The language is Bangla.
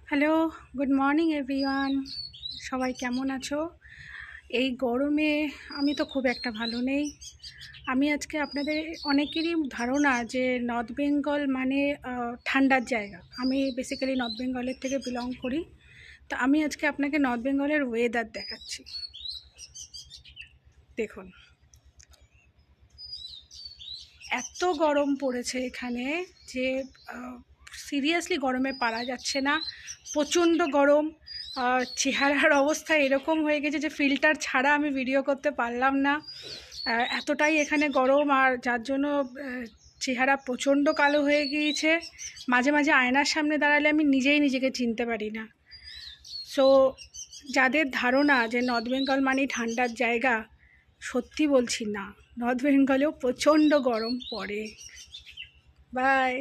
Hello, good morning everyone. সবাই কেমন আছো? এই গরমে আমি তো খুব একটা ভালো নেই। আমি আজকে আপনাদের অনেকেরই ধারণা যে নর্থ বেঙ্গল মানে ঠান্ডার জায়গা। আমি বেসিক্যালি নর্থ বেঙ্গলের থেকে বিলং করি। তো আমি আজকে আপনাকে নর্থ বেঙ্গলের ওয়েদার দেখাচ্ছি। দেখুন, এত গরম পড়েছে এখানে যে সিরিয়াসলি গরমে পারা যাচ্ছে না। প্রচণ্ড গরম। চেহারার অবস্থা এরকম হয়ে গেছে যে ফিল্টার ছাড়া আমি ভিডিও করতে পারলাম না। এতটাই এখানে গরম, আর যার জন্য চেহারা প্রচণ্ড কালো হয়ে গিয়েছে। মাঝে মাঝে আয়নার সামনে দাঁড়ালে আমি নিজেই নিজেকে চিনতে পারি না। সো যাদের ধারণা যে নর্থ বেঙ্গল মানে ঠান্ডার জায়গা, সত্যি বলছি না, নর্থ বেঙ্গলেও প্রচণ্ড গরম পড়ে। বাই।